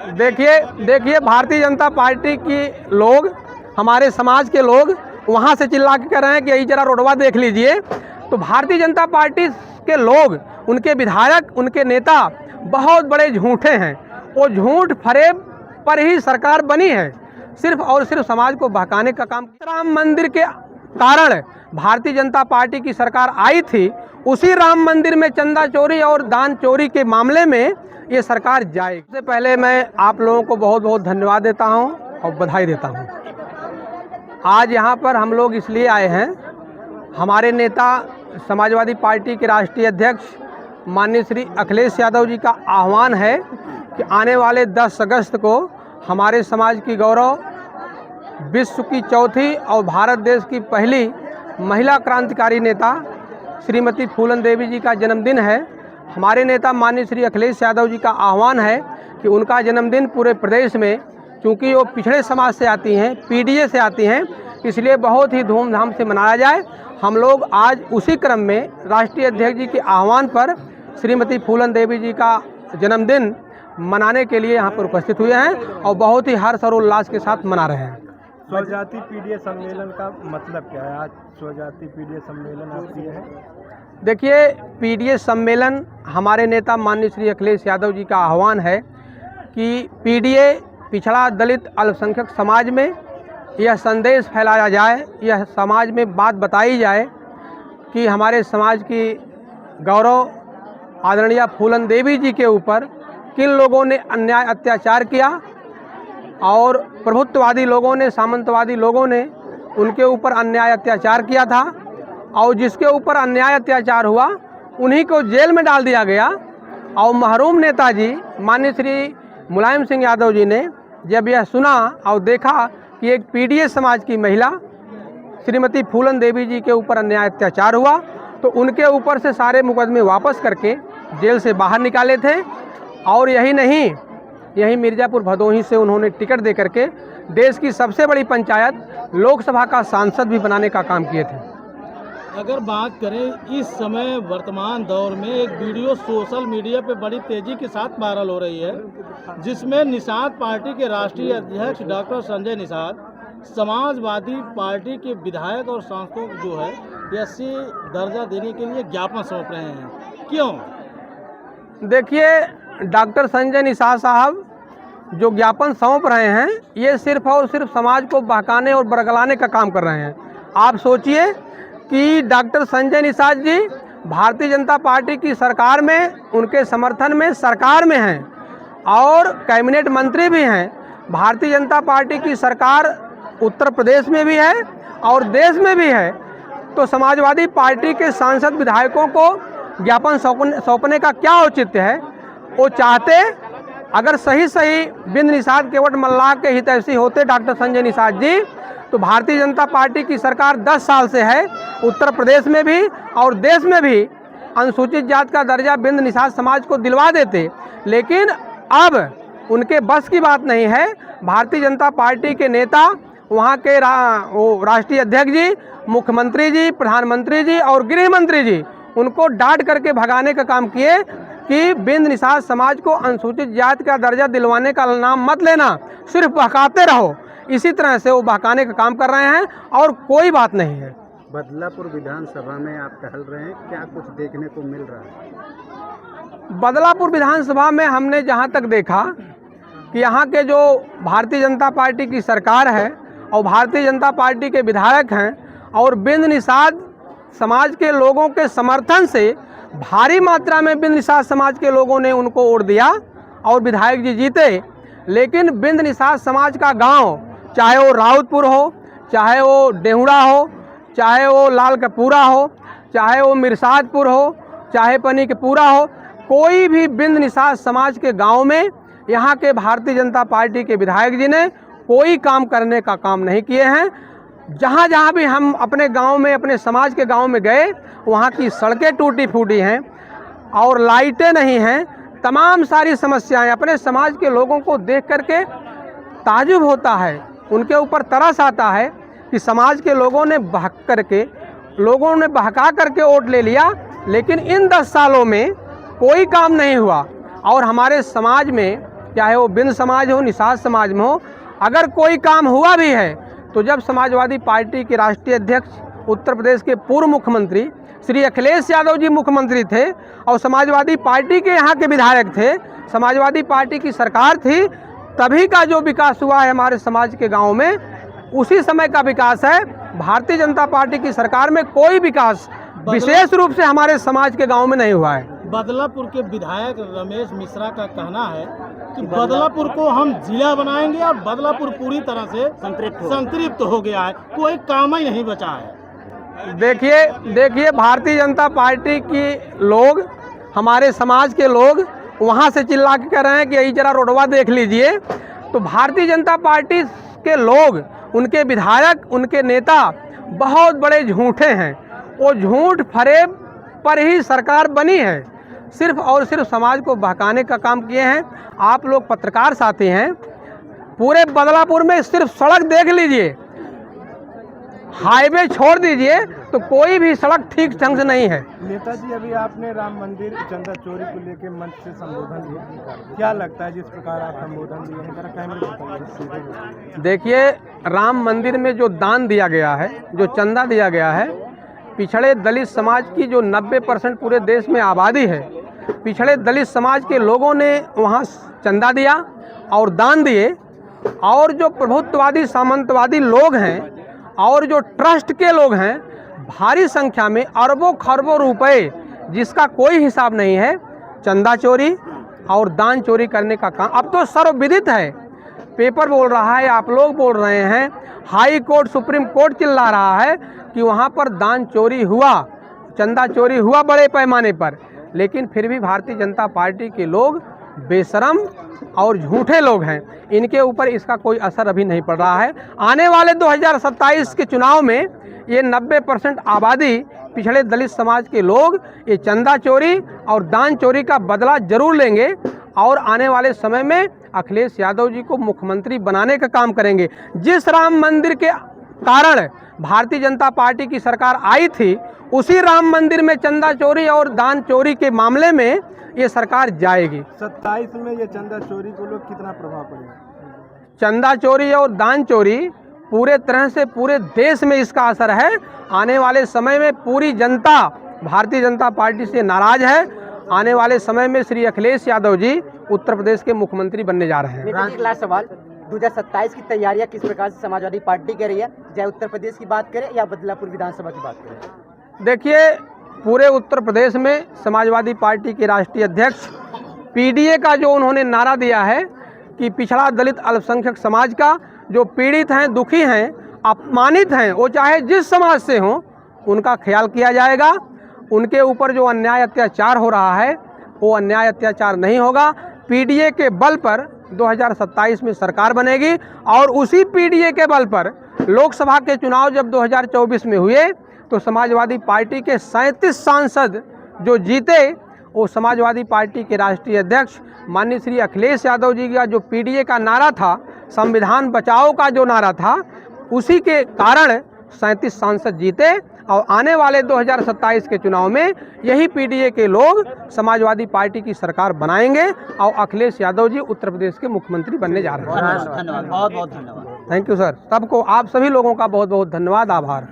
देखिए भारतीय जनता पार्टी की लोग, हमारे समाज के लोग वहाँ से चिल्ला के कह रहे हैं कि यही जरा रोडवा देख लीजिए। तो भारतीय जनता पार्टी के लोग, उनके विधायक, उनके नेता बहुत बड़े झूठे हैं। वो झूठ फरेब पर ही सरकार बनी है, सिर्फ और सिर्फ समाज को बहकाने का काम। राम मंदिर के कारण भारतीय जनता पार्टी की सरकार आई थी, उसी राम मंदिर में चंदा चोरी और दान चोरी के मामले में ये सरकार जाएगी। सबसे पहले मैं आप लोगों को बहुत बहुत धन्यवाद देता हूं और बधाई देता हूं। आज यहाँ पर हम लोग इसलिए आए हैं, हमारे नेता समाजवादी पार्टी के राष्ट्रीय अध्यक्ष माननीय श्री अखिलेश यादव जी का आह्वान है कि आने वाले 10 अगस्त को हमारे समाज की गौरव, विश्व की चौथी और भारत देश की पहली महिला क्रांतिकारी नेता श्रीमती फूलन देवी जी का जन्मदिन है। हमारे नेता माननीय श्री अखिलेश यादव जी का आह्वान है कि उनका जन्मदिन पूरे प्रदेश में, चूँकि वो पिछड़े समाज से आती हैं, पीडीए से आती हैं, इसलिए बहुत ही धूमधाम से मनाया जाए। हम लोग आज उसी क्रम में राष्ट्रीय अध्यक्ष जी के आह्वान पर श्रीमती फूलन देवी जी का जन्मदिन मनाने के लिए यहाँ पर उपस्थित हुए हैं और बहुत ही हर्ष और उल्लास के साथ मना रहे हैं। स्वजाति पीडीए सम्मेलन का मतलब क्या है? आज स्वजाति पीडीए सम्मेलन आप किए हैं। देखिए, पीडीए सम्मेलन, हमारे नेता माननीय श्री अखिलेश यादव जी का आह्वान है कि पीडीए, पिछड़ा दलित अल्पसंख्यक समाज में यह संदेश फैलाया जाए, यह समाज में बात बताई जाए कि हमारे समाज की गौरव आदरणीय फूलन देवी जी के ऊपर किन लोगों ने अन्याय अत्याचार किया और प्रभुत्ववादी लोगों ने, सामंतवादी लोगों ने उनके ऊपर अन्याय अत्याचार किया था और जिसके ऊपर अन्याय अत्याचार हुआ उन्हीं को जेल में डाल दिया गया। और महरूम नेताजी माननीय श्री मुलायम सिंह यादव जी ने जब यह सुना और देखा कि एक पीडीए समाज की महिला श्रीमती फूलन देवी जी के ऊपर अन्याय अत्याचार हुआ, तो उनके ऊपर से सारे मुकदमे वापस करके जेल से बाहर निकाले थे। और यही नहीं, यही मिर्ज़ापुर भदोही से उन्होंने टिकट दे करके देश की सबसे बड़ी पंचायत लोकसभा का सांसद भी बनाने का काम किए थे। अगर बात करें इस समय वर्तमान दौर में, एक वीडियो सोशल मीडिया पे बड़ी तेजी के साथ वायरल हो रही है, जिसमें निषाद पार्टी के राष्ट्रीय अध्यक्ष डॉक्टर संजय निषाद समाजवादी पार्टी के विधायक और सांसदों को जो है एससी दर्जा देने के लिए ज्ञापन सौंप रहे हैं। क्यों? देखिए, डॉक्टर संजय निषाद साहब जो ज्ञापन सौंप रहे हैं, ये सिर्फ और सिर्फ समाज को बहकाने और बरगलाने का काम कर रहे हैं। आप सोचिए कि डॉक्टर संजय निषाद जी भारतीय जनता पार्टी की सरकार में, उनके समर्थन में सरकार में हैं और कैबिनेट मंत्री भी हैं। भारतीय जनता पार्टी की सरकार उत्तर प्रदेश में भी है और देश में भी है। तो समाजवादी पार्टी के सांसद विधायकों को ज्ञापन सौंपने का क्या औचित्य है? वो चाहते, अगर सही बिंद निषाद केवट मल्लाह के हितैषी होते डॉक्टर संजय निषाद जी, तो भारतीय जनता पार्टी की सरकार 10 साल से है, उत्तर प्रदेश में भी और देश में भी अनुसूचित जात का दर्जा बिंद निषाद समाज को दिलवा देते। लेकिन अब उनके बस की बात नहीं है। भारतीय जनता पार्टी के नेता, वहाँ के राष्ट्रीय अध्यक्ष जी, मुख्यमंत्री जी, प्रधानमंत्री जी और गृह मंत्री जी उनको डांट करके भगाने का काम किए कि बिंद निषाद समाज को अनुसूचित जाति का दर्जा दिलवाने का नाम मत लेना, सिर्फ बहकाते रहो। इसी तरह से वो बहकाने का काम कर रहे हैं और कोई बात नहीं है। बदलापुर विधानसभा में आप टहल रहे हैं, क्या कुछ देखने को मिल रहा है? बदलापुर विधानसभा में हमने जहां तक देखा कि यहाँ के जो भारतीय जनता पार्टी की सरकार है और भारतीय जनता पार्टी के विधायक हैं और बिंद निषाद समाज के लोगों के समर्थन से भारी मात्रा में बिंद निषाद समाज के लोगों ने उनको वोट दिया और विधायक जी जीते। लेकिन बिंद निषाद समाज का गांव, चाहे वो राउतपुर हो, चाहे वो डेहुड़ा हो, चाहे वो लाल कपूरा हो, चाहे वो मिर्सादपुर हो, चाहे पनी के पूरा हो, कोई भी बिंद निषाद समाज के गांव में यहाँ के भारतीय जनता पार्टी के विधायक जी ने कोई काम करने का काम नहीं किए हैं। जहाँ जहाँ भी हम अपने गांव में, अपने समाज के गांव में गए, वहाँ की सड़कें टूटी फूटी हैं और लाइटें नहीं हैं। तमाम सारी समस्याएं अपने समाज के लोगों को देख करके ताजुब होता है, उनके ऊपर तरस आता है कि समाज के लोगों ने बहका करके वोट ले लिया, लेकिन इन 10 सालों में कोई काम नहीं हुआ। और हमारे समाज में चाहे वो बिंद समाज हो, निषाद समाज में हो, अगर कोई काम हुआ भी है तो जब समाजवादी पार्टी के राष्ट्रीय अध्यक्ष उत्तर प्रदेश के पूर्व मुख्यमंत्री श्री अखिलेश यादव जी मुख्यमंत्री थे और समाजवादी पार्टी के यहाँ के विधायक थे, समाजवादी पार्टी की सरकार थी, तभी का जो विकास हुआ है हमारे समाज के गाँव में, उसी समय का विकास है। भारतीय जनता पार्टी की सरकार में कोई विकास विशेष रूप से हमारे समाज के गांव में नहीं हुआ है। बदलापुर के विधायक रमेश मिश्रा का कहना है कि बदलापुर को हम जिला बनाएंगे और बदलापुर पूरी तरह से संतृप्त हो गया है, कोई काम ही नहीं बचा है। देखिए भारतीय जनता पार्टी के लोग, हमारे समाज के लोग वहां से चिल्ला के कह रहे हैं कि यही जरा रोडवा देख लीजिए। तो भारतीय जनता पार्टी के लोग, उनके विधायक, उनके नेता बहुत बड़े झूठे हैं। वो झूठ फरेब पर ही सरकार बनी है, सिर्फ और सिर्फ समाज को बहकाने का काम किए हैं। आप लोग पत्रकार साथी हैं, पूरे बदलापुर में सिर्फ सड़क देख लीजिए, हाईवे छोड़ दीजिए तो कोई भी सड़क ठीक ढंग से नहीं है। नेताजी, अभी आपने राम मंदिर चंदा चोरी को लेकर मंच से संबोधन दिया, क्या लगता है जिस प्रकार आप संबोधन दिए? देखिए, राम मंदिर में जो दान दिया गया है, जो चंदा दिया गया है, पिछड़े दलित समाज की जो 90% पूरे देश में आबादी है, पिछड़े दलित समाज के लोगों ने वहाँ चंदा दिया और दान दिए, और जो प्रभुत्ववादी सामंतवादी लोग हैं और जो ट्रस्ट के लोग हैं, भारी संख्या में अरबों खरबों रुपए, जिसका कोई हिसाब नहीं है, चंदा चोरी और दान चोरी करने का काम अब तो सर्वविदित है। पेपर बोल रहा है, आप लोग बोल रहे हैं, हाई कोर्ट, सुप्रीम कोर्ट चिल्ला रहा है कि वहाँ पर दान चोरी हुआ, चंदा चोरी हुआ बड़े पैमाने पर, लेकिन फिर भी भारतीय जनता पार्टी के लोग बेशरम और झूठे लोग हैं। इनके ऊपर इसका कोई असर अभी नहीं पड़ रहा है। आने वाले 2027 के चुनाव में ये 90% आबादी, पिछड़े दलित समाज के लोग ये चंदा चोरी और दान चोरी का बदला जरूर लेंगे और आने वाले समय में अखिलेश यादव जी को मुख्यमंत्री बनाने का काम करेंगे। जिस राम मंदिर के कारण भारतीय जनता पार्टी की सरकार आई थी, उसी राम मंदिर में चंदा चोरी और दान चोरी के मामले में ये सरकार जाएगी। 27 में ये चंदा चोरी को लोग कितना प्रभाव पड़ेगा? चंदा चोरी और दान चोरी पूरे तरह से पूरे देश में इसका असर है। आने वाले समय में पूरी जनता भारतीय जनता पार्टी से नाराज है। आने वाले समय में श्री अखिलेश यादव जी उत्तर प्रदेश के मुख्यमंत्री बनने जा रहे हैं। एक लास्ट सवाल, 2027 की तैयारियां किस प्रकार से समाजवादी पार्टी कर रही है, चाहे उत्तर प्रदेश की बात करें या बदलापुर विधानसभा की बात करें? देखिए, पूरे उत्तर प्रदेश में समाजवादी पार्टी के राष्ट्रीय अध्यक्ष पीडीए का जो उन्होंने नारा दिया है कि पिछड़ा दलित अल्पसंख्यक समाज का जो पीड़ित हैं, दुखी हैं, अपमानित हैं, वो चाहे जिस समाज से हों, उनका ख्याल किया जाएगा। उनके ऊपर जो अन्याय अत्याचार हो रहा है वो अन्याय अत्याचार नहीं होगा। पीडीए के बल पर 2027 में सरकार बनेगी और उसी पीडीए के बल पर लोकसभा के चुनाव जब 2024 में हुए तो समाजवादी पार्टी के 37 सांसद जो जीते, वो समाजवादी पार्टी के राष्ट्रीय अध्यक्ष माननीय श्री अखिलेश यादव जी का जो पीडीए का नारा था, संविधान बचाओ का जो नारा था, उसी के कारण 37 सांसद जीते और आने वाले 2027 के चुनाव में यही पीडीए के लोग समाजवादी पार्टी की सरकार बनाएंगे और अखिलेश यादव जी उत्तर प्रदेश के मुख्यमंत्री बनने जा रहे हैं। धन्यवाद, बहुत बहुत धन्यवाद। Thank you sir. सबको, आप सभी लोगों का बहुत बहुत धन्यवाद, आभार।